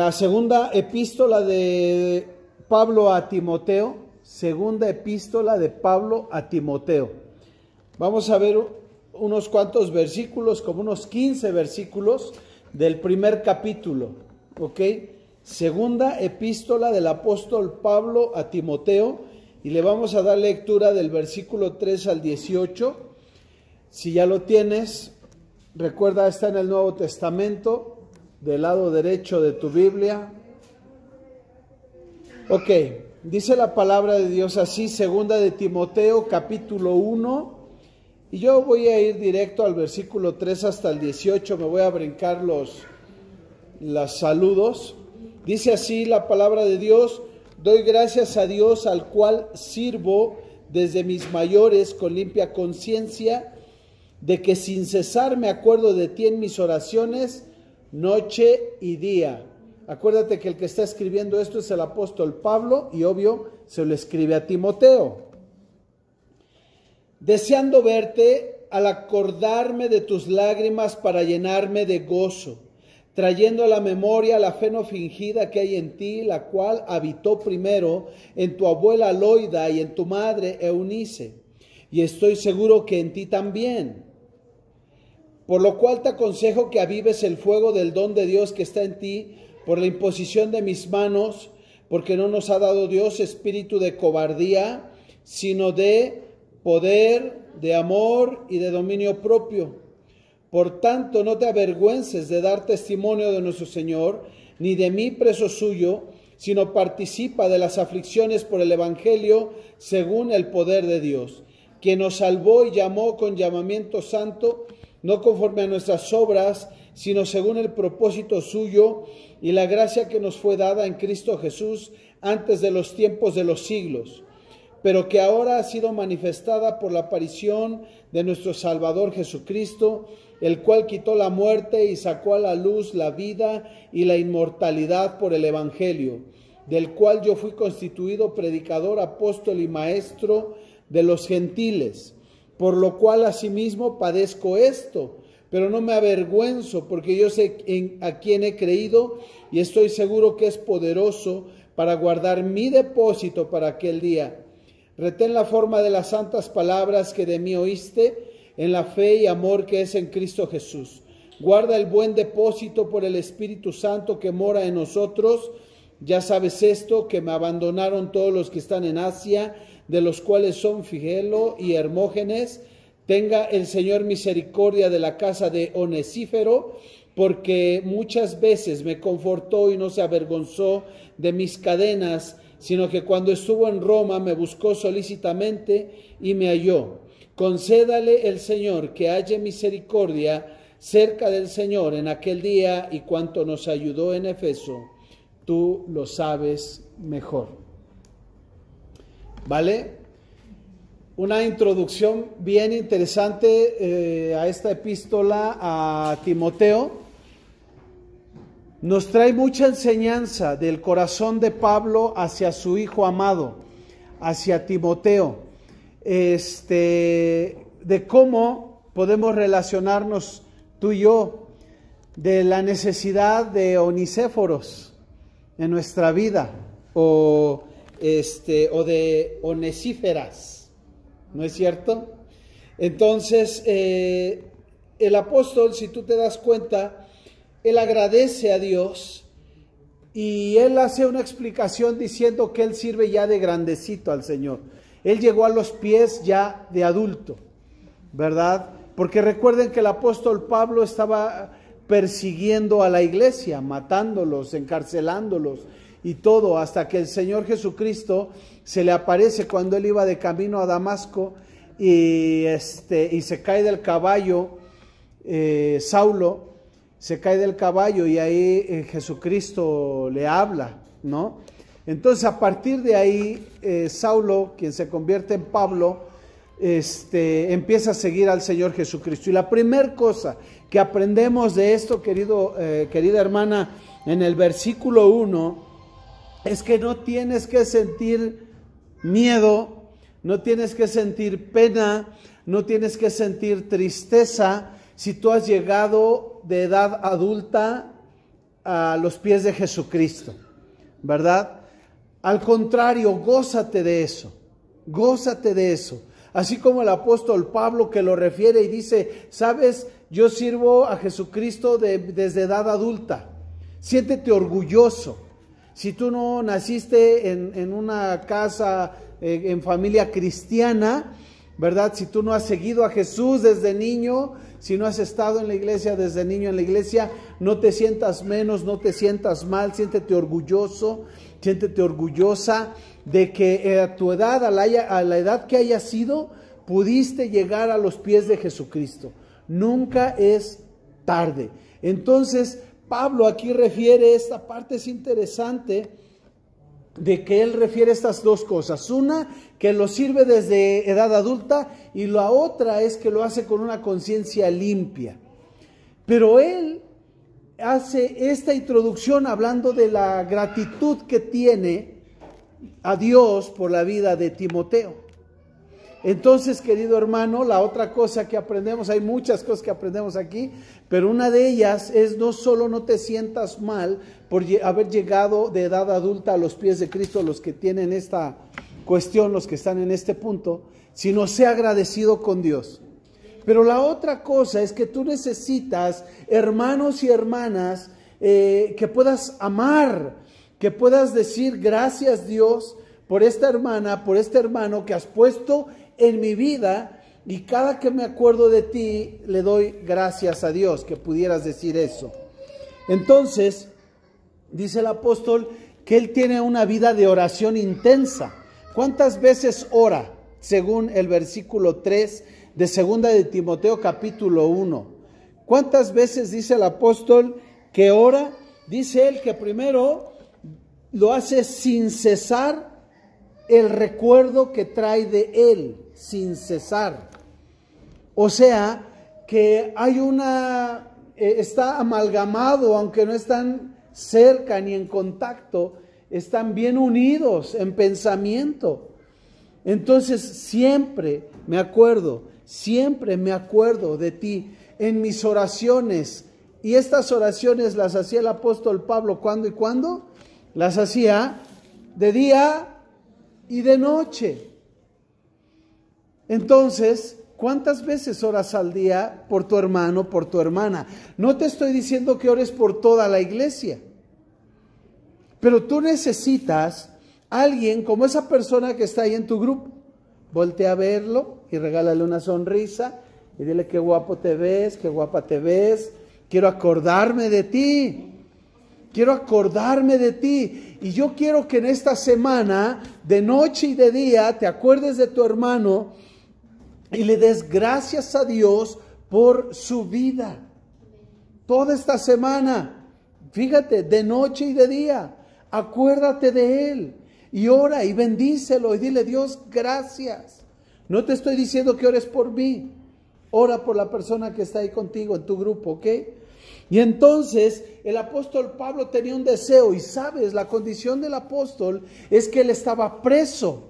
la segunda epístola de Pablo a Timoteo, segunda epístola de Pablo a Timoteo. Vamos a ver unos cuantos versículos, como unos 15 versículos del primer capítulo, ¿ok? Segunda epístola del apóstol Pablo a Timoteo, y le vamos a dar lectura del versículo 3 al 18. Si ya lo tienes, recuerda, está en el Nuevo Testamento, del lado derecho de tu Biblia. Ok, dice la palabra de Dios así, segunda de Timoteo, capítulo 1, y yo voy a ir directo al versículo 3 hasta el 18, me voy a brincar los saludos. Dice así la palabra de Dios: doy gracias a Dios, al cual sirvo desde mis mayores con limpia conciencia, de que sin cesar me acuerdo de ti en mis oraciones, noche y día. Acuérdate que el que está escribiendo esto es el apóstol Pablo, y obvio se lo escribe a Timoteo. Deseando verte, al acordarme de tus lágrimas para llenarme de gozo, trayendo a la memoria la fe no fingida que hay en ti, la cual habitó primero en tu abuela Loida y en tu madre Eunice, y estoy seguro que en ti también. Por lo cual te aconsejo que avives el fuego del don de Dios que está en ti por la imposición de mis manos, porque no nos ha dado Dios espíritu de cobardía, sino de poder, de amor y de dominio propio. Por tanto, no te avergüences de dar testimonio de nuestro Señor, ni de mí preso suyo, sino participa de las aflicciones por el Evangelio según el poder de Dios, quien nos salvó y llamó con llamamiento santo, no conforme a nuestras obras, sino según el propósito suyo y la gracia que nos fue dada en Cristo Jesús antes de los tiempos de los siglos, pero que ahora ha sido manifestada por la aparición de nuestro Salvador Jesucristo, el cual quitó la muerte y sacó a la luz la vida y la inmortalidad por el Evangelio, del cual yo fui constituido predicador, apóstol y maestro de los gentiles, por lo cual asimismo padezco esto, pero no me avergüenzo, porque yo sé a quién he creído y estoy seguro que es poderoso para guardar mi depósito para aquel día. Retén la forma de las santas palabras que de mí oíste, en la fe y amor que es en Cristo Jesús. Guarda el buen depósito por el Espíritu Santo que mora en nosotros. Ya sabes esto, que me abandonaron todos los que están en Asia, de los cuales son Figelo y Hermógenes. Tenga el Señor misericordia de la casa de Onesífero, porque muchas veces me confortó y no se avergonzó de mis cadenas, sino que cuando estuvo en Roma me buscó solícitamente y me halló. Concédale el Señor que halle misericordia cerca del Señor en aquel día, y cuanto nos ayudó en Efeso, tú lo sabes mejor. ¿Vale? Una introducción bien interesante a esta epístola a Timoteo. Nos trae mucha enseñanza del corazón de Pablo hacia su hijo amado, hacia Timoteo, de cómo podemos relacionarnos tú y yo, de la necesidad de Onesíforos en nuestra vida, o de Onesíferas, ¿no es cierto? Entonces, el apóstol, si tú te das cuenta, él agradece a Dios y él hace una explicación diciendo que él sirve ya de grandecito al Señor. Él llegó a los pies ya de adulto, ¿verdad? Porque recuerden que el apóstol Pablo estaba persiguiendo a la iglesia, matándolos, encarcelándolos y todo, hasta que el Señor Jesucristo se le aparece cuando él iba de camino a Damasco y se cae del caballo, Saulo se cae del caballo y ahí Jesucristo le habla, ¿no? Entonces a partir de ahí Saulo, quien se convierte en Pablo, empieza a seguir al Señor Jesucristo. Y la primera cosa que aprendemos de esto, querida hermana, en el versículo 1, es que no tienes que sentir miedo, no tienes que sentir pena, no tienes que sentir tristeza si tú has llegado de edad adulta a los pies de Jesucristo, ¿verdad? Al contrario, gózate de eso, gózate de eso. Así como el apóstol Pablo, que lo refiere y dice, sabes, yo sirvo a Jesucristo desde edad adulta. Siéntete orgulloso. Si tú no naciste en una casa, en familia cristiana, ¿verdad? Si tú no has seguido a Jesús desde niño, si no has estado en la iglesia desde niño en la iglesia, no te sientas menos, no te sientas mal, siéntete orgulloso, siéntete orgullosa de que a tu edad, a la edad que hayas sido, pudiste llegar a los pies de Jesucristo. Nunca es tarde. Entonces, Pablo aquí refiere, esta parte es interesante, de que él refiere estas dos cosas. Una, que lo sirve desde edad adulta, y la otra es que lo hace con una conciencia limpia. Pero él hace esta introducción hablando de la gratitud que tiene a Dios por la vida de Timoteo. Entonces, querido hermano, la otra cosa que aprendemos, hay muchas cosas que aprendemos aquí, pero una de ellas es no solo no te sientas mal por haber llegado de edad adulta a los pies de Cristo, los que tienen esta cuestión, los que están en este punto, sino sea agradecido con Dios. Pero la otra cosa es que tú necesitas hermanos y hermanas que puedas amar, que puedas decir gracias Dios por esta hermana, por este hermano que has puesto en mi vida, y cada que me acuerdo de ti le doy gracias a Dios, que pudieras decir eso. Entonces, dice el apóstol que él tiene una vida de oración intensa. ¿Cuántas veces ora? Según el versículo 3 de 2 de Timoteo capítulo 1. ¿Cuántas veces dice el apóstol que ora? Dice él que primero lo hace sin cesar el recuerdo que trae de él, sin cesar. O sea, que hay está amalgamado, aunque no están cerca ni en contacto, están bien unidos en pensamiento. Entonces siempre me acuerdo de ti en mis oraciones. Y estas oraciones las hacía el apóstol Pablo, ¿cuándo y cuándo? Las hacía de día y de noche. Entonces, ¿cuántas veces oras al día por tu hermano, por tu hermana? No te estoy diciendo que ores por toda la iglesia, pero tú necesitas a alguien como esa persona que está ahí en tu grupo. Voltea a verlo y regálale una sonrisa y dile qué guapo te ves, qué guapa te ves. Quiero acordarme de ti. Quiero acordarme de ti, y yo quiero que en esta semana, de noche y de día, te acuerdes de tu hermano y le des gracias a Dios por su vida. Toda esta semana, fíjate, de noche y de día, acuérdate de él y ora y bendícelo y dile, Dios, gracias. No te estoy diciendo que ores por mí, ora por la persona que está ahí contigo en tu grupo, ¿ok? Y entonces el apóstol Pablo tenía un deseo, y sabes, la condición del apóstol es que él estaba preso,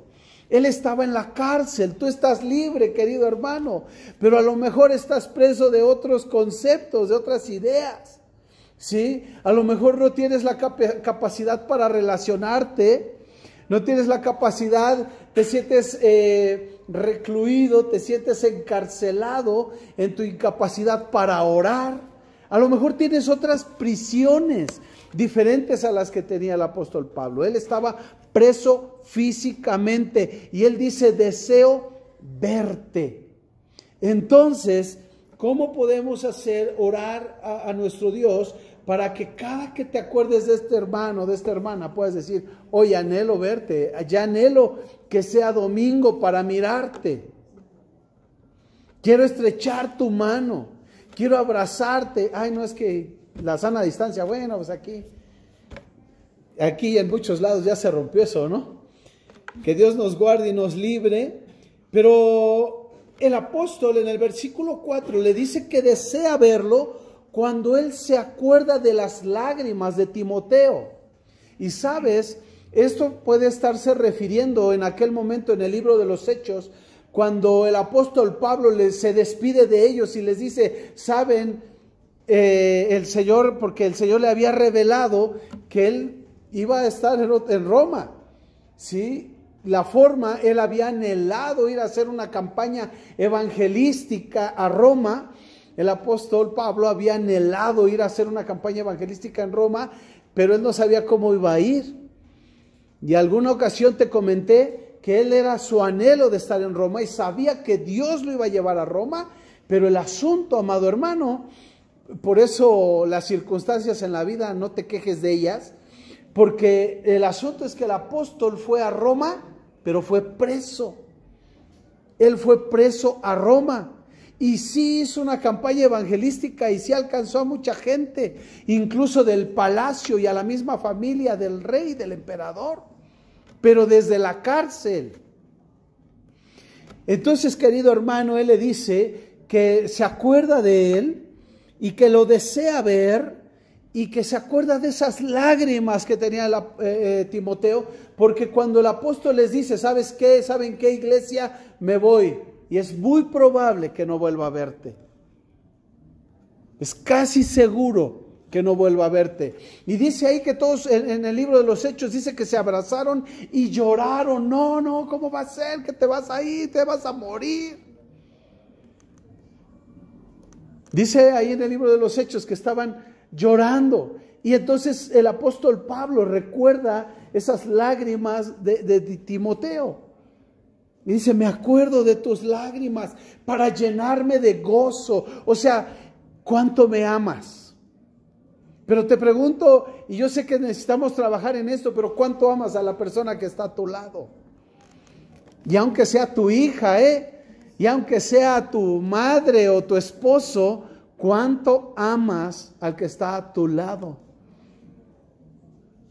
él estaba en la cárcel. Tú estás libre, querido hermano, pero a lo mejor estás preso de otros conceptos, de otras ideas, ¿sí? A lo mejor no tienes la capacidad para relacionarte, no tienes la capacidad, te sientes recluido, te sientes encarcelado en tu incapacidad para orar. A lo mejor tienes otras prisiones diferentes a las que tenía el apóstol Pablo. Él estaba preso físicamente y él dice, deseo verte. Entonces, ¿cómo podemos hacer orar a nuestro Dios para que cada que te acuerdes de este hermano, de esta hermana, puedas decir, hoy anhelo verte, ya anhelo que sea domingo para mirarte? Quiero estrechar tu mano. Quiero abrazarte. Ay, no, es que la sana distancia, bueno, pues aquí en muchos lados ya se rompió eso, ¿no? Que Dios nos guarde y nos libre. Pero el apóstol en el versículo 4 le dice que desea verlo cuando él se acuerda de las lágrimas de Timoteo. Y sabes, esto puede estarse refiriendo en aquel momento en el libro de los Hechos, cuando el apóstol Pablo se despide de ellos y les dice, saben, el Señor, porque el Señor le había revelado que él iba a estar en Roma, ¿sí? La forma, él había anhelado ir a hacer una campaña evangelística a Roma. El apóstol Pablo había anhelado ir a hacer una campaña evangelística en Roma, pero él no sabía cómo iba a ir. Y alguna ocasión te comenté que él era su anhelo de estar en Roma y sabía que Dios lo iba a llevar a Roma, pero el asunto, amado hermano, por eso las circunstancias en la vida no te quejes de ellas, porque el asunto es que el apóstol fue a Roma, pero fue preso. Él fue preso a Roma. Y sí hizo una campaña evangelística y sí alcanzó a mucha gente, incluso del palacio y a la misma familia del rey, del emperador, pero desde la cárcel. Entonces, querido hermano, él le dice que se acuerda de él y que lo desea ver y que se acuerda de esas lágrimas que tenía Timoteo, porque cuando el apóstol les dice, ¿sabes qué? ¿Saben qué, iglesia? Me voy. Y es muy probable que no vuelva a verte. Es casi seguro que no vuelva a verte. Y dice ahí que todos en el libro de los Hechos dice que se abrazaron y lloraron. No, ¿cómo va a ser que te vas a ir? Te vas a morir. Dice ahí en el libro de los Hechos que estaban llorando. Y entonces el apóstol Pablo recuerda esas lágrimas de Timoteo. Y dice, me acuerdo de tus lágrimas para llenarme de gozo. O sea, ¿cuánto me amas? Pero te pregunto, y yo sé que necesitamos trabajar en esto, pero ¿cuánto amas a la persona que está a tu lado? Y aunque sea tu hija, y aunque sea tu madre o tu esposo, ¿cuánto amas al que está a tu lado?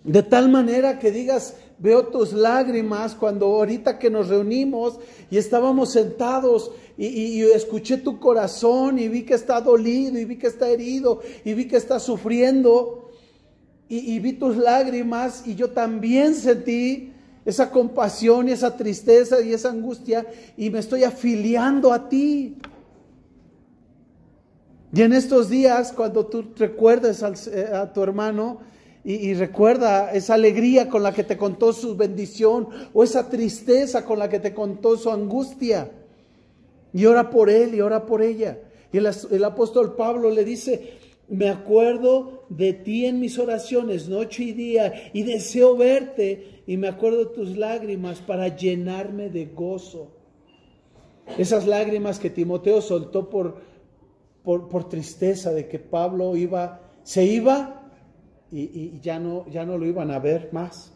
De tal manera que digas, veo tus lágrimas cuando ahorita que nos reunimos y estábamos sentados y escuché tu corazón y vi que está dolido y vi que está herido y vi que está sufriendo y vi tus lágrimas y yo también sentí esa compasión y esa tristeza y esa angustia y me estoy afiliando a ti. Y en estos días, cuando tú recuerdes a tu hermano y recuerda esa alegría con la que te contó su bendición o esa tristeza con la que te contó su angustia, y ora por él y ora por ella. Y el apóstol Pablo le dice, me acuerdo de ti en mis oraciones noche y día y deseo verte y me acuerdo de tus lágrimas para llenarme de gozo. Esas lágrimas que Timoteo soltó por tristeza de que Pablo se iba y ya no lo iban a ver más.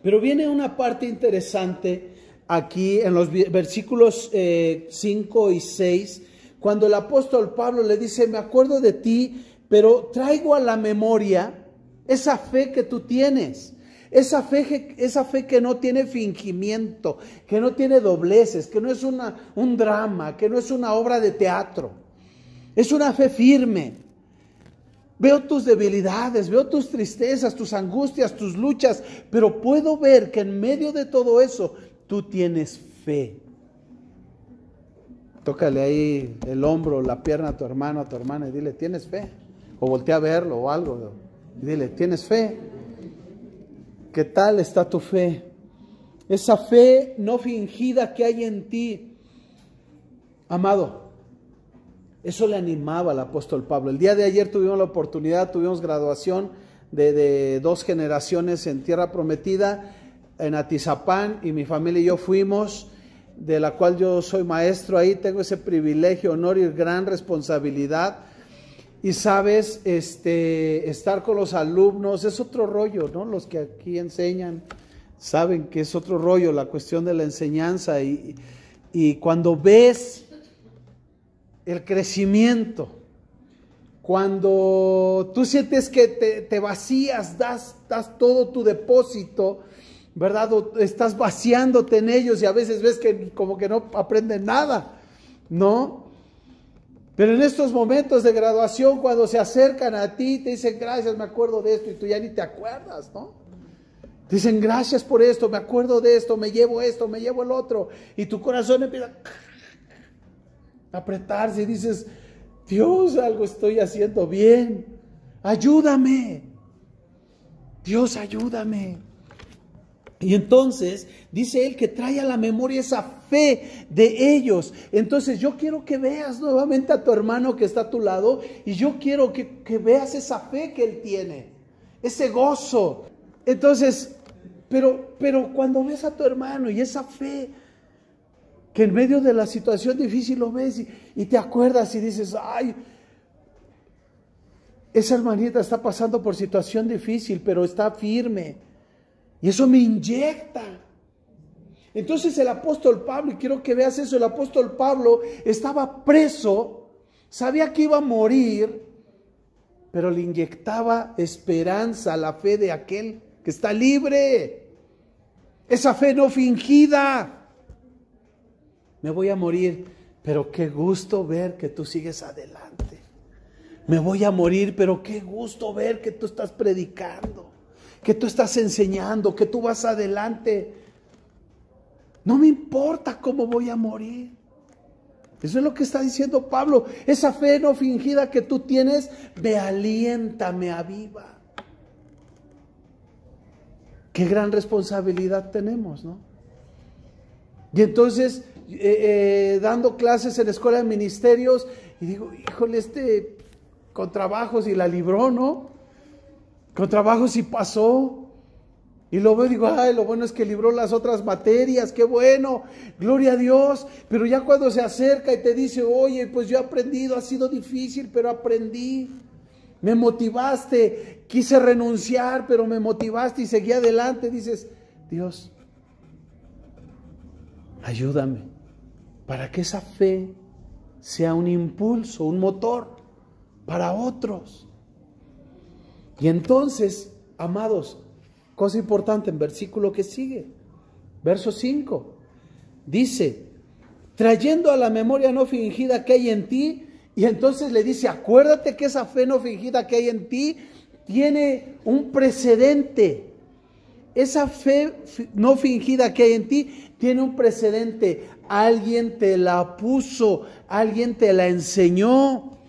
Pero viene una parte interesante aquí en los versículos 5 y 6, cuando el apóstol Pablo le dice, me acuerdo de ti, pero traigo a la memoria esa fe que tú tienes. Esa fe que no tiene fingimiento, que no tiene dobleces, que no es un drama, que no es una obra de teatro. Es una fe firme. Veo tus debilidades, veo tus tristezas, tus angustias, tus luchas, pero puedo ver que en medio de todo eso tú tienes fe. Tócale ahí el hombro, la pierna a tu hermano, a tu hermana y dile, ¿tienes fe? O voltea a verlo o algo. Y dile, ¿tienes fe? ¿Qué tal está tu fe? Esa fe no fingida que hay en ti. Amado, eso le animaba al apóstol Pablo. El día de ayer tuvimos graduación de 2 generaciones en Tierra Prometida, en Atizapán, y mi familia y yo fuimos, de la cual yo soy maestro ahí, tengo ese privilegio, honor y gran responsabilidad. Y sabes, estar con los alumnos es otro rollo, ¿no? Los que aquí enseñan saben que es otro rollo la cuestión de la enseñanza y cuando ves el crecimiento, cuando tú sientes que te vacías, das todo tu depósito, ¿verdad? O estás vaciándote en ellos y a veces ves que como que no aprenden nada, ¿no? Pero en estos momentos de graduación, cuando se acercan a ti, te dicen, gracias, me acuerdo de esto, y tú ya ni te acuerdas, ¿no? Te dicen, gracias por esto, me acuerdo de esto, me llevo el otro, y tu corazón empieza a apretarse y dices, Dios, algo estoy haciendo bien. Ayúdame. Dios, ayúdame. Y entonces dice él que trae a la memoria esa fe de ellos. Entonces yo quiero que veas nuevamente a tu hermano que está a tu lado, y yo quiero que veas esa fe que él tiene, ese gozo. Entonces, pero cuando ves a tu hermano y esa fe, que en medio de la situación difícil lo ves y te acuerdas y dices, ay, esa hermanita está pasando por situación difícil, pero está firme. Y eso me inyecta. Entonces el apóstol Pablo, y quiero que veas eso, el apóstol Pablo estaba preso, sabía que iba a morir, pero le inyectaba esperanza, la fe de aquel que está libre. Esa fe no fingida. Me voy a morir, pero qué gusto ver que tú sigues adelante. Me voy a morir, pero qué gusto ver que tú estás predicando, que tú estás enseñando, que tú vas adelante. No me importa cómo voy a morir. Eso es lo que está diciendo Pablo. Esa fe no fingida que tú tienes me alienta, me aviva. Qué gran responsabilidad tenemos, ¿no? Y entonces, dando clases en la escuela de ministerios, y digo, híjole, con trabajos y la libró, ¿no? Con trabajos y pasó. Y lo veo y digo, ay, lo bueno es que libró las otras materias, qué bueno, gloria a Dios. Pero ya cuando se acerca y te dice, oye, pues yo he aprendido, ha sido difícil, pero aprendí. Me motivaste, quise renunciar, pero me motivaste y seguí adelante. Dices, Dios, ayúdame para que esa fe sea un impulso, un motor para otros. Y entonces, amados, cosa importante en versículo que sigue, verso 5, dice, trayendo a la memoria no fingida que hay en ti. Y entonces le dice, acuérdate que esa fe no fingida que hay en ti tiene un precedente. Esa fe no fingida que hay en ti tiene un precedente. Alguien te la puso, alguien te la enseñó.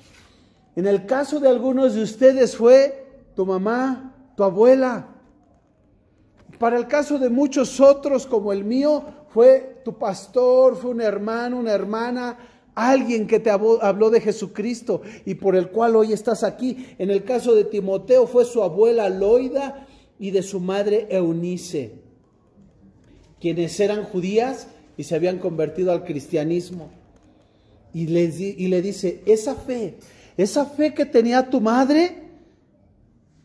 En el caso de algunos de ustedes fue tu mamá, tu abuela. Para el caso de muchos otros, como el mío, fue tu pastor, fue un hermano, una hermana, alguien que te habló de Jesucristo y por el cual hoy estás aquí. En el caso de Timoteo fue su abuela Loida y de su madre Eunice, quienes eran judías y se habían convertido al cristianismo. Y le dice, esa fe que tenía tu madre,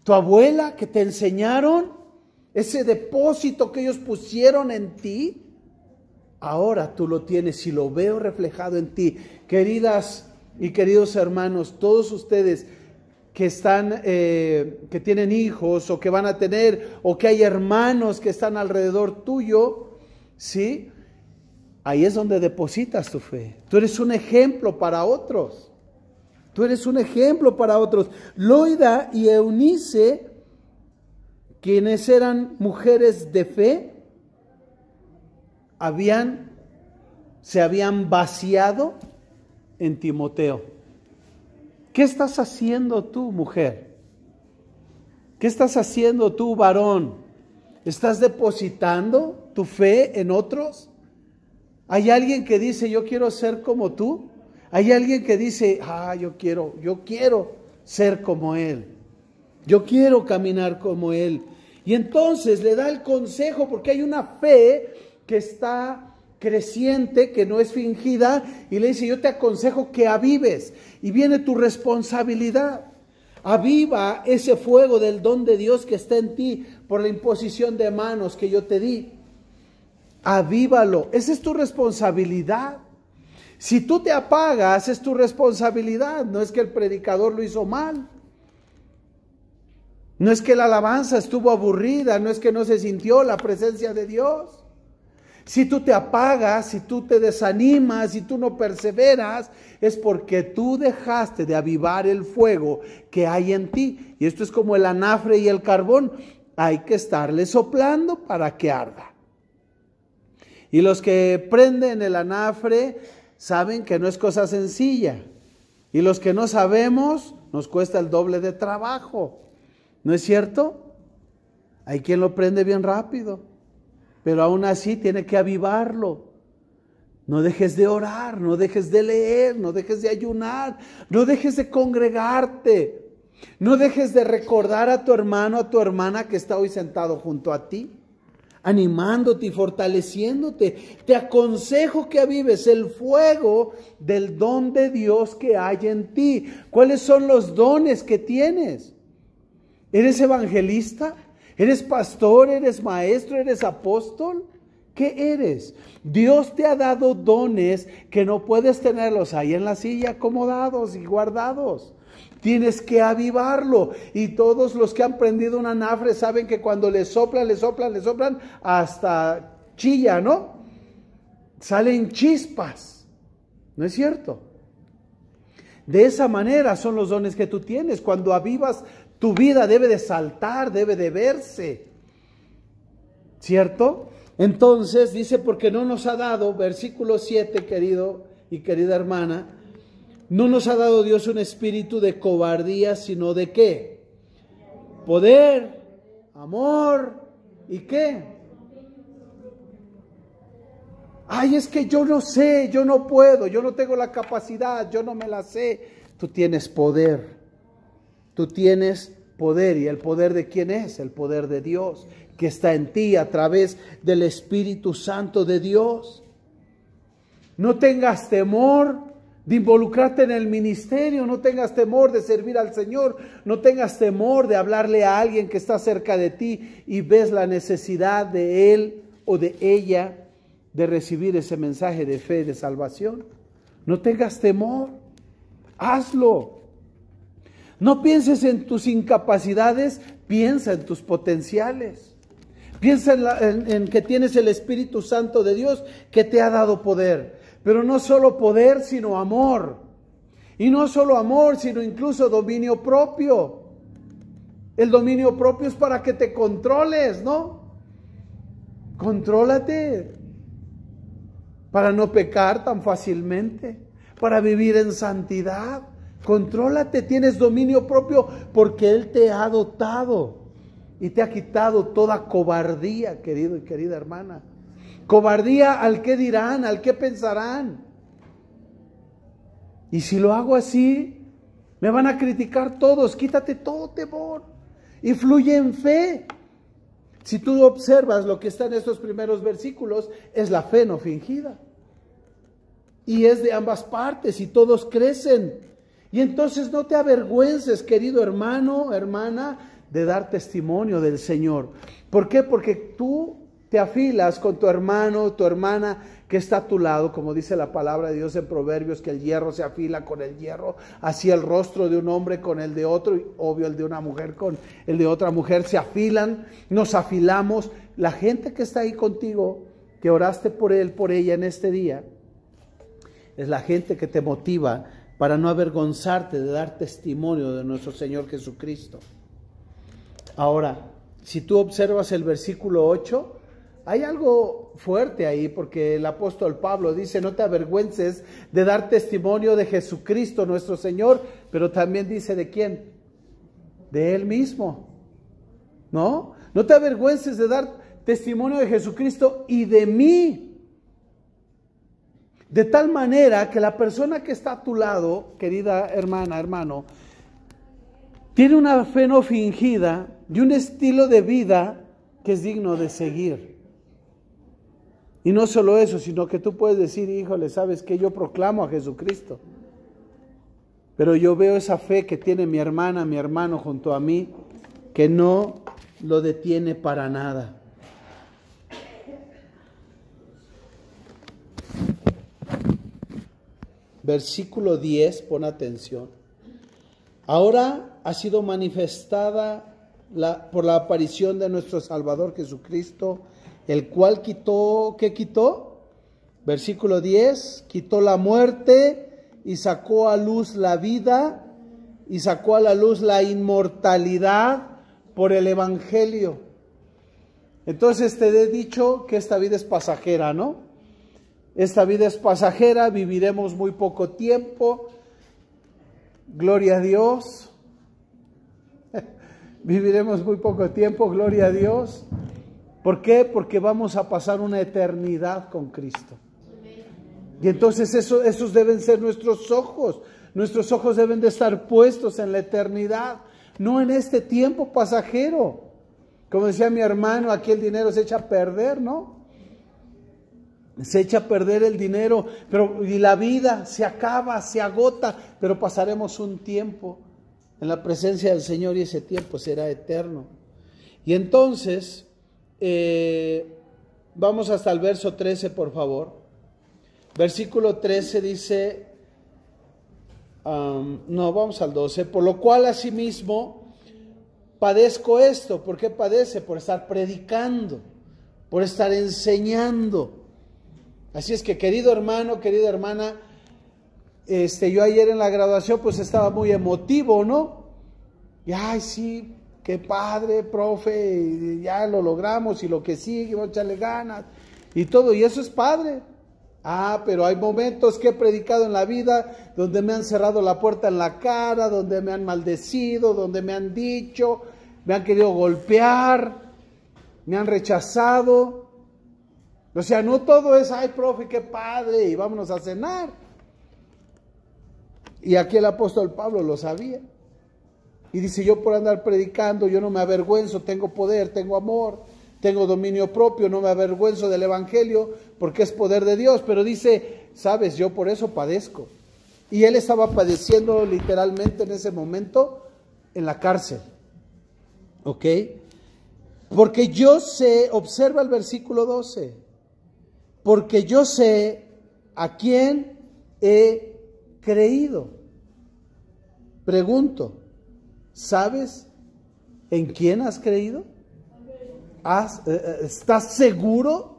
tu abuela, que te enseñaron, ese depósito que ellos pusieron en ti, ahora tú lo tienes y lo veo reflejado en ti. Queridas y queridos hermanos, todos ustedes que están, que tienen hijos o que van a tener, o que hay hermanos que están alrededor tuyo, ¿sí? Ahí es donde depositas tu fe. Tú eres un ejemplo para otros. Tú eres un ejemplo para otros. Loida y Eunice, quienes eran mujeres de fe, se habían vaciado en Timoteo. ¿Qué estás haciendo tú, mujer? ¿Qué estás haciendo tú, varón? ¿Estás depositando tu fe en otros? ¿Hay alguien que dice, yo quiero ser como tú? ¿Hay alguien que dice, yo quiero ser como él? Yo quiero caminar como él. Y entonces le da el consejo, porque hay una fe que está creciente, que no es fingida, y le dice, yo te aconsejo que avives, y viene tu responsabilidad. Aviva ese fuego del don de Dios que está en ti por la imposición de manos que yo te di. Avívalo, esa es tu responsabilidad. Si tú te apagas, es tu responsabilidad. No es que el predicador lo hizo mal, no es que la alabanza estuvo aburrida, no es que no se sintió la presencia de Dios. Si tú te apagas, si tú te desanimas, si tú no perseveras, es porque tú dejaste de avivar el fuego que hay en ti. Y esto es como el anafre y el carbón. Hay que estarle soplando para que arda. Y los que prenden el anafre saben que no es cosa sencilla. Y los que no sabemos, nos cuesta el doble de trabajo. ¿No es cierto? Hay quien lo prende bien rápido, pero aún así tiene que avivarlo. No dejes de orar, no dejes de leer, no dejes de ayunar, no dejes de congregarte, no dejes de recordar a tu hermano, a tu hermana que está hoy sentado junto a ti, animándote y fortaleciéndote. Te aconsejo que avives el fuego del don de Dios que hay en ti. ¿Cuáles son los dones que tienes? ¿Eres evangelista? ¿Eres pastor? ¿Eres maestro? ¿Eres apóstol? ¿Qué eres? Dios te ha dado dones que no puedes tenerlos ahí en la silla acomodados y guardados. Tienes que avivarlo. Y todos los que han prendido un anafre saben que cuando le soplan, hasta chilla, ¿no? Salen chispas. ¿No es cierto? De esa manera son los dones que tú tienes. Cuando avivas, tu vida debe de saltar, debe de verse. ¿Cierto? Entonces dice, porque no nos ha dado, versículo 7, querido y querida hermana, no nos ha dado Dios un espíritu de cobardía, sino de ¿qué? Poder, amor y ¿qué? Ay, es que yo no sé, yo no puedo, yo no tengo la capacidad, yo no me la sé. Tú tienes poder, tú tienes poder. ¿Y el poder de quién es? El poder de Dios, que está en ti a través del Espíritu Santo de Dios. No tengas temor de involucrarte en el ministerio, no tengas temor de servir al Señor, no tengas temor de hablarle a alguien que está cerca de ti y ves la necesidad de él o de ella de recibir ese mensaje de fe y de salvación. No tengas temor, hazlo. No pienses en tus incapacidades, piensa en tus potenciales. Piensa en que tienes el Espíritu Santo de Dios que te ha dado poder. Pero no solo poder, sino amor. Y no solo amor, sino incluso dominio propio. El dominio propio es para que te controles, ¿no? Contrólate. Para no pecar tan fácilmente. Para vivir en santidad. Contrólate, tienes dominio propio porque Él te ha dotado. Y te ha quitado toda cobardía, querido y querida hermana. Cobardía al qué dirán, al qué pensarán. Y si lo hago así, me van a criticar todos. Quítate todo temor y fluye en fe. Si tú observas lo que está en estos primeros versículos, es la fe no fingida. Y es de ambas partes y todos crecen. Y entonces no te avergüences, querido hermano, hermana, de dar testimonio del Señor. ¿Por qué? Porque tú te afilas con tu hermano, tu hermana que está a tu lado, como dice la palabra de Dios en Proverbios, que el hierro se afila con el hierro, así el rostro de un hombre con el de otro, y obvio el de una mujer con el de otra mujer, se afilan, nos afilamos. La gente que está ahí contigo, que oraste por él, por ella en este día, es la gente que te motiva para no avergonzarte de dar testimonio de nuestro Señor Jesucristo. Ahora, si tú observas el versículo 8, hay algo fuerte ahí, porque el apóstol Pablo dice, no te avergüences de dar testimonio de Jesucristo nuestro Señor, pero también dice, ¿de quién? De Él mismo, ¿no? No te avergüences de dar testimonio de Jesucristo y de mí. De tal manera que la persona que está a tu lado, querida hermana, hermano, tiene una fe no fingida y un estilo de vida que es digno de seguir. Y no solo eso, sino que tú puedes decir, híjole, ¿sabes qué? Yo proclamo a Jesucristo. Pero yo veo esa fe que tiene mi hermana, mi hermano junto a mí, que no lo detiene para nada. Versículo 10, pon atención. Ahora ha sido manifestada por la aparición de nuestro Salvador Jesucristo, el cual quitó, ¿qué quitó? Versículo 10, quitó la muerte y sacó a luz la vida y sacó a la luz la inmortalidad por el Evangelio. Entonces te he dicho que esta vida es pasajera, ¿no? Esta vida es pasajera, viviremos muy poco tiempo Gloria a Dios. Viviremos muy poco tiempo, gloria a Dios. ¿Por qué? Porque vamos a pasar una eternidad con Cristo. Y entonces esos deben ser nuestros ojos. Nuestros ojos deben de estar puestos en la eternidad, no en este tiempo pasajero. Como decía mi hermano, aquí el dinero se echa a perder, ¿no? Se echa a perder el dinero, y la vida se acaba, se agota, pero pasaremos un tiempo en la presencia del Señor y ese tiempo será eterno. Y entonces, vamos hasta el verso 13, por favor. Versículo 13 dice, vamos al 12, por lo cual asimismo padezco esto. ¿Por qué padece? Por estar predicando, por estar enseñando. Así es que, querido hermano, querida hermana, yo ayer en la graduación pues estaba muy emotivo, ¿no? Y ay, sí, qué padre, profe, ya lo logramos y lo que sigue, vamos a echarle ganas y todo, y eso es padre. Pero hay momentos que he predicado en la vida donde me han cerrado la puerta en la cara, donde me han maldecido, donde me han dicho, me han querido golpear, me han rechazado. O sea, no todo es, ay, profe, qué padre, y vámonos a cenar. Y aquí el apóstol Pablo lo sabía. Y dice, yo por andar predicando, yo no me avergüenzo, tengo poder, tengo amor, tengo dominio propio, no me avergüenzo del evangelio, porque es poder de Dios. Pero dice, sabes, yo por eso padezco. Y él estaba padeciendo literalmente en ese momento en la cárcel. ¿Ok? Porque yo sé, observa el versículo 12. Porque yo sé a quién he creído. Pregunto, ¿sabes en quién has creído? ¿Estás seguro?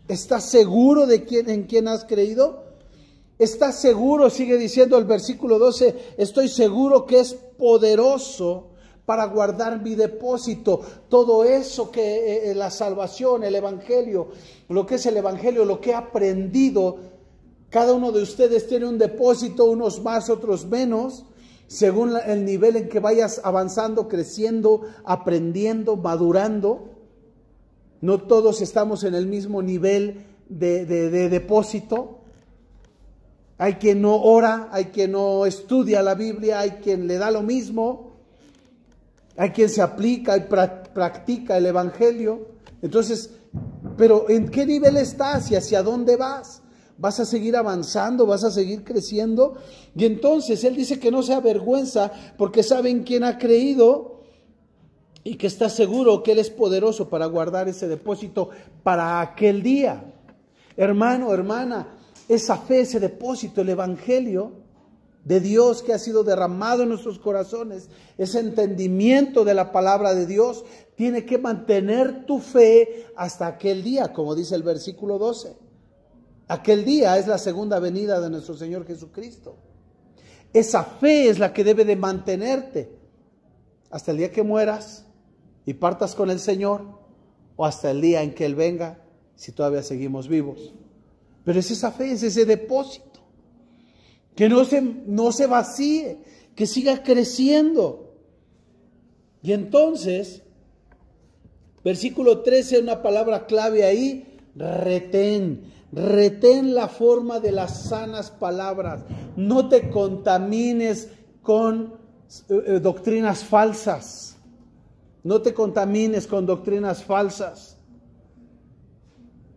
¿Estás seguro de en quién has creído? ¿Estás seguro? Sigue diciendo el versículo 12, estoy seguro que es poderoso para guardar mi depósito. Todo eso que la salvación, el evangelio, lo que es el evangelio, lo que he aprendido, cada uno de ustedes tiene un depósito, unos más, otros menos, según el nivel en que vayas avanzando, creciendo, aprendiendo, madurando. No todos estamos en el mismo nivel de depósito. Hay quien no ora, hay quien no estudia la Biblia, hay quien le da lo mismo. Hay quien se aplica y practica el evangelio. Entonces, pero ¿en qué nivel estás y hacia dónde vas? ¿Vas a seguir avanzando? ¿Vas a seguir creciendo? Y entonces él dice que no se avergüenza porque sabe en quién ha creído y que está seguro que él es poderoso para guardar ese depósito para aquel día. Hermano, hermana, esa fe, ese depósito, el evangelio de Dios que ha sido derramado en nuestros corazones, ese entendimiento de la palabra de Dios, tiene que mantener tu fe hasta aquel día, como dice el versículo 12. Aquel día es la segunda venida de nuestro Señor Jesucristo. Esa fe es la que debe de mantenerte hasta el día que mueras y partas con el Señor, o hasta el día en que Él venga, si todavía seguimos vivos. Pero es esa fe, es ese depósito. Que no se vacíe, que siga creciendo. Y entonces, versículo 13, una palabra clave ahí, retén. Retén la forma de las sanas palabras. No te contamines con doctrinas falsas. No te contamines con doctrinas falsas.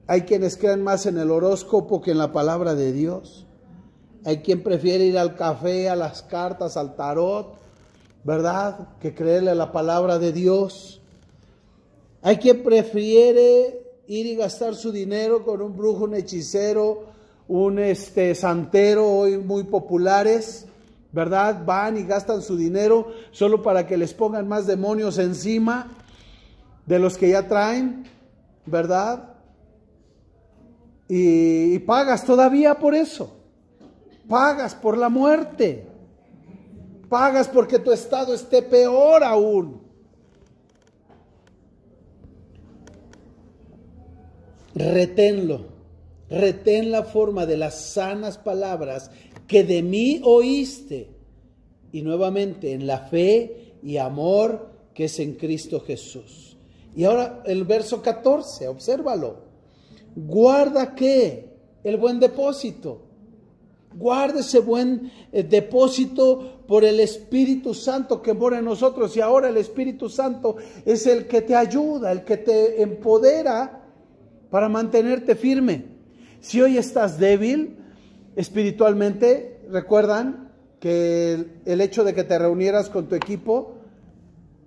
Hay quienes creen más en el horóscopo que en la palabra de Dios. Hay quien prefiere ir al café, a las cartas, al tarot, ¿verdad? Que creerle a la palabra de Dios. Hay quien prefiere ir y gastar su dinero con un brujo, un hechicero, un santero, hoy muy populares, ¿verdad? Van y gastan su dinero solo para que les pongan más demonios encima de los que ya traen, ¿verdad? Y pagas todavía por eso. Pagas por la muerte. Pagas porque tu estado esté peor aún. Reténlo. Retén la forma de las sanas palabras que de mí oíste y nuevamente en la fe y amor que es en Cristo Jesús. Y ahora el verso 14, obsérvalo. Guarda ¿qué? El buen depósito. Guarda ese buen depósito por el Espíritu Santo que mora en nosotros. Y ahora el Espíritu Santo es el que te ayuda, el que te empodera para mantenerte firme. Si hoy estás débil espiritualmente, recuerdan que el hecho de que te reunieras con tu equipo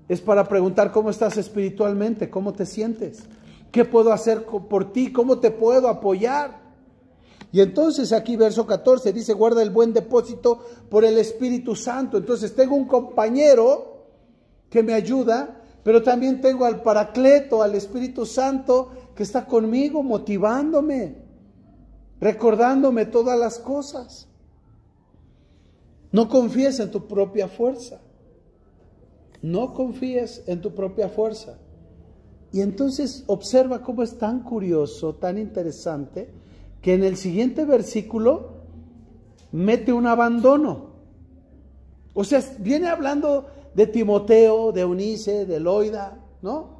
es para preguntar cómo estás espiritualmente, cómo te sientes, qué puedo hacer por ti, cómo te puedo apoyar. Y entonces aquí verso 14 dice, guarda el buen depósito por el Espíritu Santo. Entonces tengo un compañero que me ayuda, pero también tengo al Paracleto, al Espíritu Santo que está conmigo, motivándome, recordándome todas las cosas. No confíes en tu propia fuerza. No confíes en tu propia fuerza. Y entonces observa cómo es tan curioso, tan interesante, que en el siguiente versículo mete un abandono. O sea, viene hablando de Timoteo, de Eunice, de Loida, ¿no?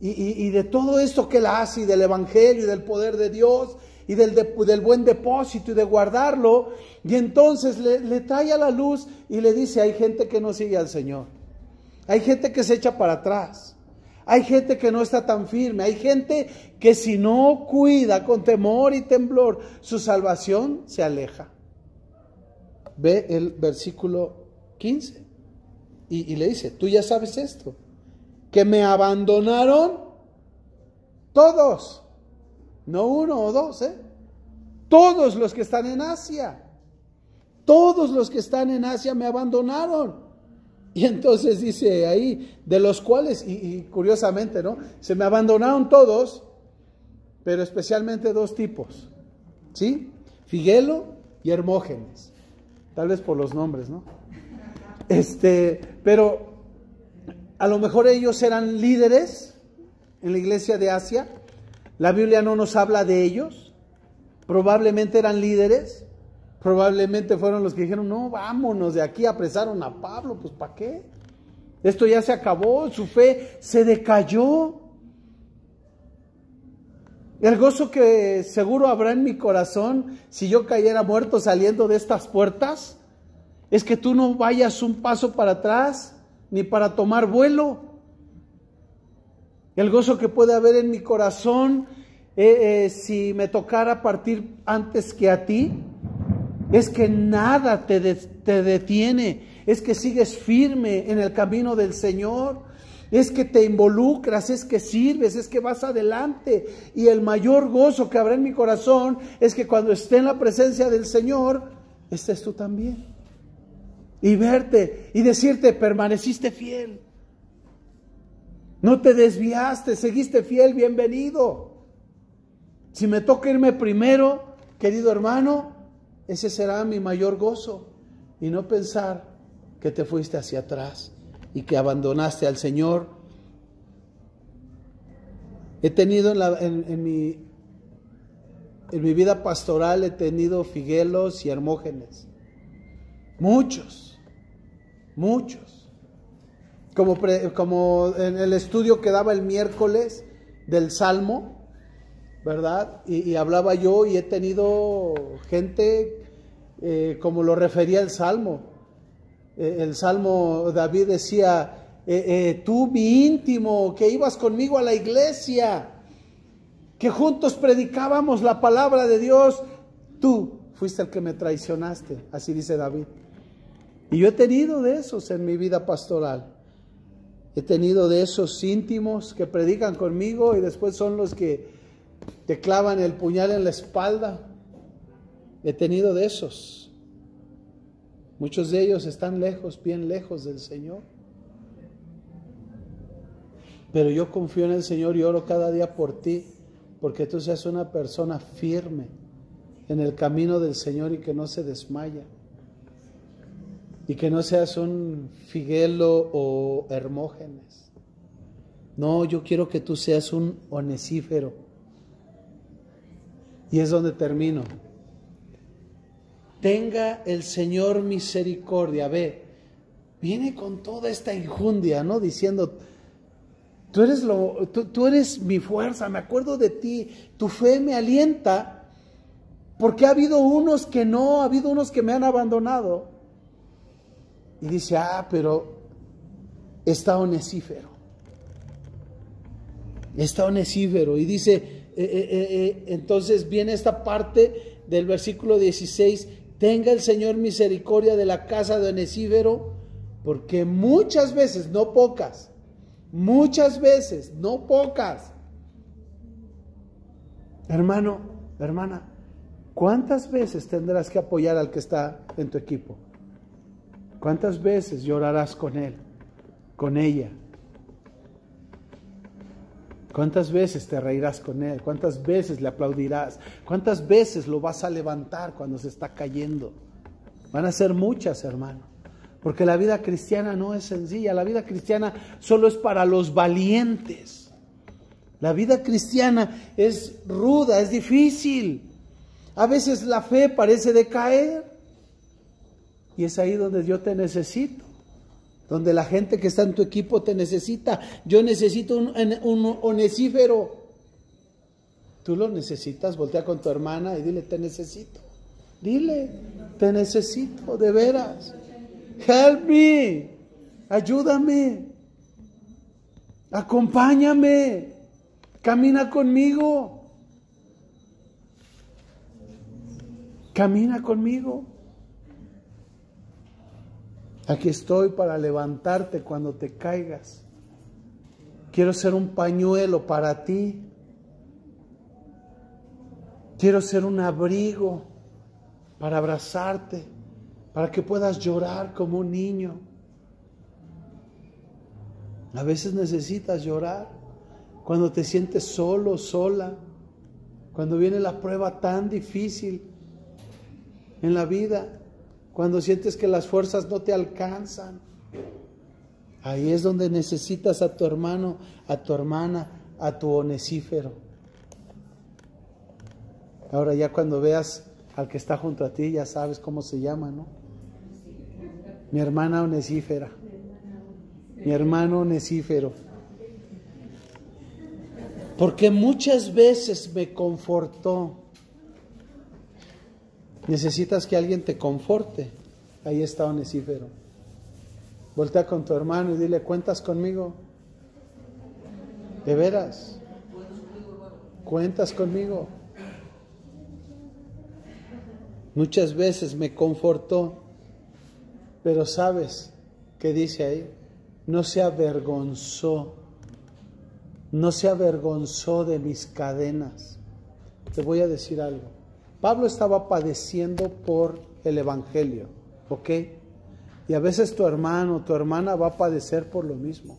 Y de todo esto que él hace, y del Evangelio, y del poder de Dios, y del buen depósito, y de guardarlo. Y entonces le trae a la luz y le dice, hay gente que no sigue al Señor. Hay gente que se echa para atrás. Hay gente que no está tan firme. Hay gente que si no cuida con temor y temblor su salvación, se aleja. Ve el versículo 15. Y le dice, tú ya sabes esto, que me abandonaron todos. No uno o dos, todos los que están en Asia. Todos los que están en Asia me abandonaron. Y entonces dice ahí, de los cuales, y curiosamente, ¿no? Se me abandonaron todos, pero especialmente dos tipos, ¿sí? Figelo y Hermógenes. Tal vez por los nombres, ¿no? Pero a lo mejor ellos eran líderes en la iglesia de Asia. La Biblia no nos habla de ellos. Probablemente eran líderes. Probablemente fueron los que dijeron, no, vámonos de aquí, apresaron a Pablo, pues ¿para qué? Esto ya se acabó, su fe se decayó. El gozo que seguro habrá en mi corazón si yo cayera muerto saliendo de estas puertas, es que tú no vayas un paso para atrás, ni para tomar vuelo. El gozo que puede haber en mi corazón, si me tocara partir antes que a ti, es que nada te detiene, es que sigues firme en el camino del Señor, es que te involucras, es que sirves, es que vas adelante. Y el mayor gozo que habrá en mi corazón es que cuando esté en la presencia del Señor, estés tú también. Y verte y decirte, permaneciste fiel, no te desviaste, seguiste fiel, bienvenido. Si me toca irme primero, querido hermano, ese será mi mayor gozo, y no pensar que te fuiste hacia atrás y que abandonaste al Señor. He tenido en mi vida pastoral, he tenido Figelos y Hermógenes, muchos, como en el estudio que daba el miércoles del Salmo, ¿verdad? Y hablaba yo, y he tenido gente como lo refería el Salmo. El Salmo, David decía, tú mi íntimo, que ibas conmigo a la iglesia, que juntos predicábamos la palabra de Dios, tú fuiste el que me traicionaste, así dice David. Y yo he tenido de esos en mi vida pastoral. He tenido de esos íntimos que predican conmigo y después son los que te clavan el puñal en la espalda. He tenido de esos. Muchos de ellos están lejos, bien lejos del Señor. Pero yo confío en el Señor y oro cada día por ti, porque tú seas una persona firme en el camino del Señor y que no se desmaya. Y que no seas un Figelo o Hermógenes. No, yo quiero que tú seas un Onesífero. Y es donde termino. Tenga el Señor misericordia, ve, viene con toda esta injundia, ¿no? Diciendo, tú eres mi fuerza, me acuerdo de ti, tu fe me alienta, porque ha habido unos que no, ha habido unos que me han abandonado. Y dice, pero está Onesífero. Está Onesífero. Y dice, entonces viene esta parte del versículo 16, tenga el Señor misericordia de la casa de Onesífero, porque muchas veces, no pocas, muchas veces, no pocas. Hermano, hermana, ¿cuántas veces tendrás que apoyar al que está en tu equipo? ¿Cuántas veces llorarás con él, con ella? ¿Cuántas veces te reirás con él? ¿Cuántas veces le aplaudirás? ¿Cuántas veces lo vas a levantar cuando se está cayendo? Van a ser muchas, hermano. Porque la vida cristiana no es sencilla. La vida cristiana solo es para los valientes. La vida cristiana es ruda, es difícil. A veces la fe parece decaer. Y es ahí donde yo te necesito. Donde la gente que está en tu equipo te necesita. Yo necesito un Onesífero. Tú lo necesitas. Voltea con tu hermana y dile, te necesito. Dile, te necesito, de veras. Help me. Ayúdame. Acompáñame. Camina conmigo. Camina conmigo. Aquí estoy para levantarte cuando te caigas. Quiero ser un pañuelo para ti. Quiero ser un abrigo para abrazarte, para que puedas llorar como un niño. A veces necesitas llorar cuando te sientes solo, sola, cuando viene la prueba tan difícil en la vida. Cuando sientes que las fuerzas no te alcanzan, ahí es donde necesitas a tu hermano, a tu hermana, a tu Onesífero. Ahora ya cuando veas al que está junto a ti, ya sabes cómo se llama, ¿no? Mi hermana Onesífera, mi hermano Onesífero. Porque muchas veces me confortó. Necesitas que alguien te conforte. Ahí está Onesífero. Voltea con tu hermano y dile, ¿cuentas conmigo? ¿De veras? ¿Cuentas conmigo? Muchas veces me confortó, pero ¿sabes qué dice ahí? No se avergonzó. No se avergonzó de mis cadenas. Te voy a decir algo. Pablo estaba padeciendo por el Evangelio, ¿ok? Y a veces tu hermano, tu hermana va a padecer por lo mismo.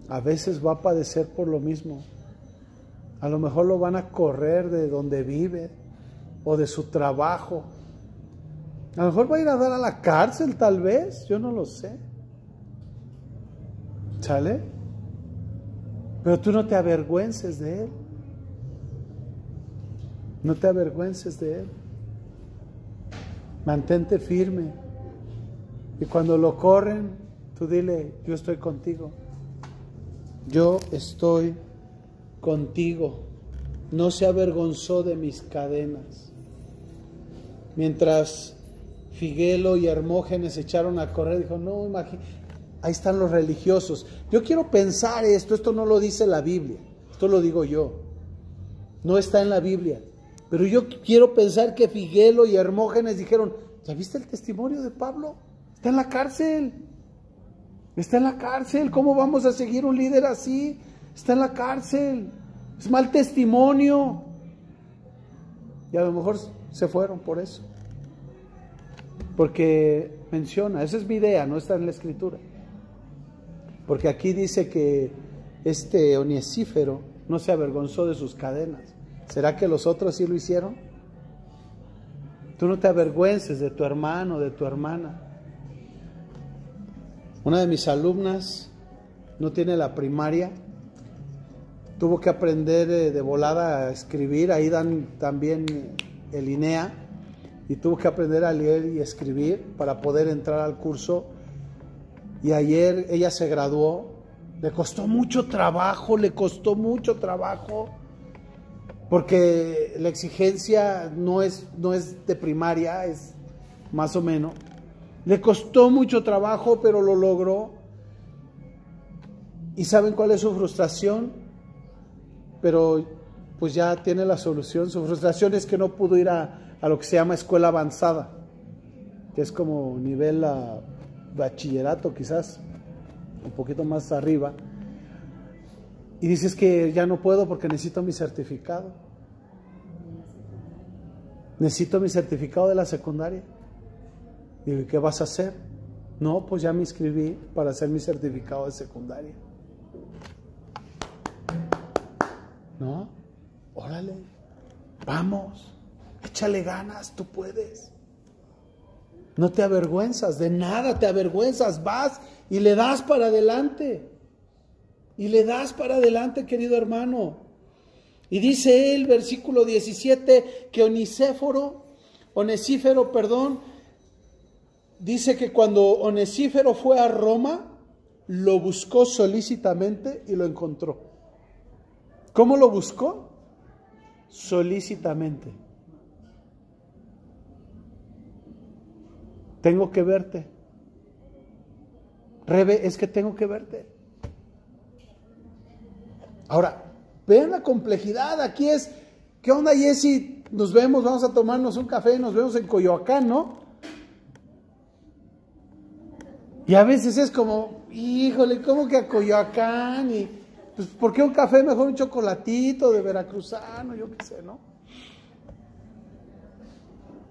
A veces va a padecer por lo mismo. A lo mejor lo van a correr de donde vive o de su trabajo. A lo mejor va a ir a dar a la cárcel, tal vez, yo no lo sé. ¿Sale? Pero tú no te avergüences de él. No te avergüences de él. Mantente firme. Y cuando lo corren, tú dile, yo estoy contigo. Yo estoy contigo. No se avergonzó de mis cadenas. Mientras Figelo y Hermógenes se echaron a correr, dijo, no, imagínate, ahí están los religiosos. Yo quiero pensar esto no lo dice la Biblia, esto lo digo yo. No está en la Biblia. Pero yo quiero pensar que Figelo y Hermógenes dijeron, ¿ya viste el testimonio de Pablo? Está en la cárcel. Está en la cárcel. ¿Cómo vamos a seguir un líder así? Está en la cárcel. Es mal testimonio. Y a lo mejor se fueron por eso. Porque menciona, esa es mi idea, no está en la escritura. Porque aquí dice que este Onesífero no se avergonzó de sus cadenas. ¿Será que los otros sí lo hicieron? Tú no te avergüences de tu hermano, de tu hermana. Una de mis alumnas no tiene la primaria, tuvo que aprender de volada a escribir, ahí dan también el INEA, y tuvo que aprender a leer y escribir para poder entrar al curso. Y ayer ella se graduó. Le costó mucho trabajo, porque la exigencia no es de primaria, es más o menos. Le costó mucho trabajo, pero lo logró. ¿Y saben cuál es su frustración? Pero pues ya tiene la solución. Su frustración es que no pudo ir a lo que se llama escuela avanzada, que es como nivel bachillerato quizás, un poquito más arriba. Y dices que ya no puedo porque necesito mi certificado. Necesito mi certificado de la secundaria. Digo, ¿qué vas a hacer? No, pues ya me inscribí para hacer mi certificado de secundaria. ¿No? Órale, vamos, échale ganas, tú puedes. No te avergüenzas, de nada te avergüenzas, vas y le das para adelante. Y le das para adelante, querido hermano. Y dice él, versículo 17, que Onesífero, dice que cuando Onesífero fue a Roma, lo buscó solícitamente y lo encontró. ¿Cómo lo buscó? Solícitamente. Tengo que verte. Rebe, es que tengo que verte. Ahora, vean la complejidad. Aquí es, ¿qué onda, Jessy? Nos vemos, vamos a tomarnos un café, nos vemos en Coyoacán, ¿no? Y a veces es como, híjole, ¿cómo que a Coyoacán? Y pues, ¿por qué un café? Mejor un chocolatito de veracruzano, yo qué sé, ¿no?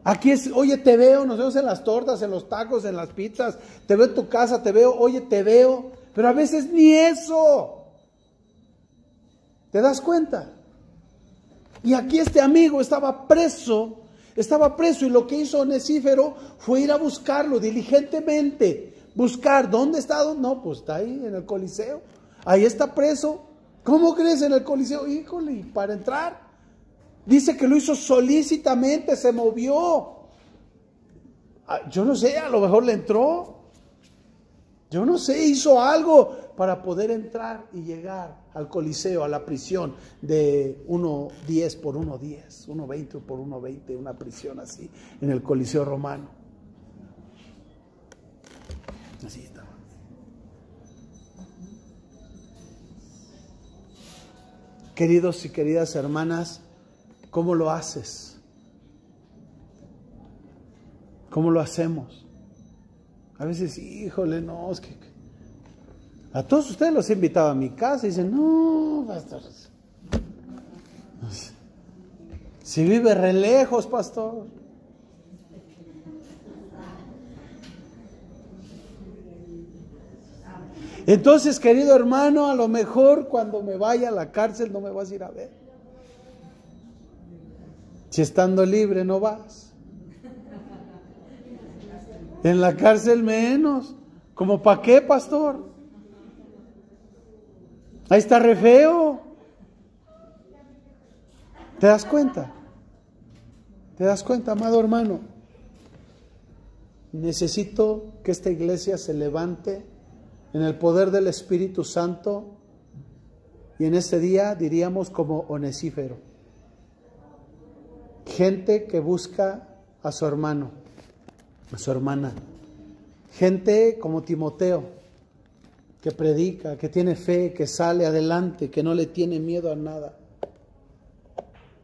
Aquí es, oye, te veo, nos vemos en las tortas, en los tacos, en las pizzas, te veo en tu casa, te veo, oye, te veo, pero a veces ni eso. ¿Te das cuenta? Y aquí este amigo estaba preso y lo que hizo Onesífero fue ir a buscarlo diligentemente, buscar, ¿dónde está? No, pues está ahí en el Coliseo, ahí está preso. ¿Cómo crees en el Coliseo? Híjole, ¿y para entrar? Dice que lo hizo solícitamente, se movió. Yo no sé, a lo mejor le entró. Yo no sé, hizo algo para poder entrar y llegar al Coliseo, a la prisión de 1:10 por 1:10, 1:20 por 1:20, una prisión así, en el Coliseo romano. Así estaba. Queridos y queridas hermanas, ¿cómo lo haces? ¿Cómo lo hacemos? A veces, híjole, no, es que a todos ustedes los he invitado a mi casa y dicen, no, pastor, si vive re lejos, pastor. Entonces, querido hermano, a lo mejor cuando me vaya a la cárcel no me vas a ir a ver. Si estando libre no vas. En la cárcel menos. ¿Cómo para qué, pastor? Ahí está re feo. ¿Te das cuenta? ¿Te das cuenta, amado hermano? Necesito que esta iglesia se levante en el poder del Espíritu Santo y en este día diríamos como Onesífero. Gente que busca a su hermano, a su hermana. Gente como Timoteo, que predica, que tiene fe, que sale adelante, que no le tiene miedo a nada.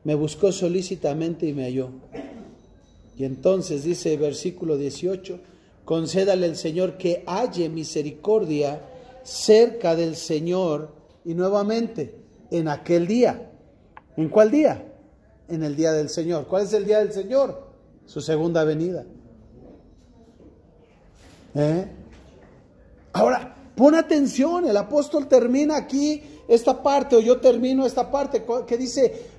Me buscó solícitamente y me halló. Y entonces dice versículo 18, concédale el Señor que halle misericordia cerca del Señor. Y nuevamente, en aquel día. ¿En cuál día? En el día del Señor. ¿Cuál es el día del Señor? Su segunda venida. Ahora, pon atención, el apóstol termina aquí esta parte, o yo termino esta parte, que dice,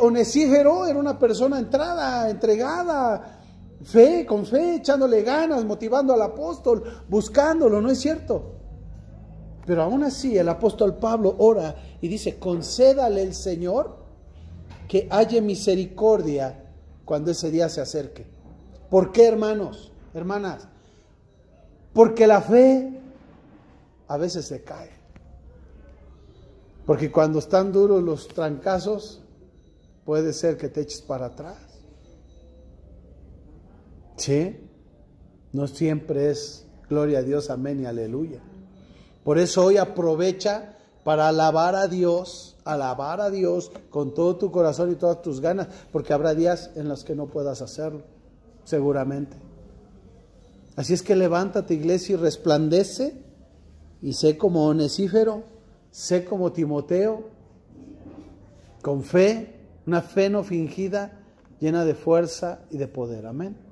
Onesífero era una persona entregada, con fe, echándole ganas, motivando al apóstol, buscándolo, ¿no es cierto? Pero aún así el apóstol Pablo ora y dice, concédale el Señor que halle misericordia cuando ese día se acerque. ¿Por qué, hermanos, hermanas? Porque la fe a veces se cae. Porque cuando están duros los trancazos, puede ser que te eches para atrás. ¿Sí? No siempre es gloria a Dios, amén y aleluya. Por eso hoy aprovecha para alabar a Dios con todo tu corazón y todas tus ganas, porque habrá días en los que no puedas hacerlo, seguramente. Así es que levántate, iglesia, y resplandece, y sé como Onesífero, sé como Timoteo, con fe, una fe no fingida, llena de fuerza y de poder. Amén.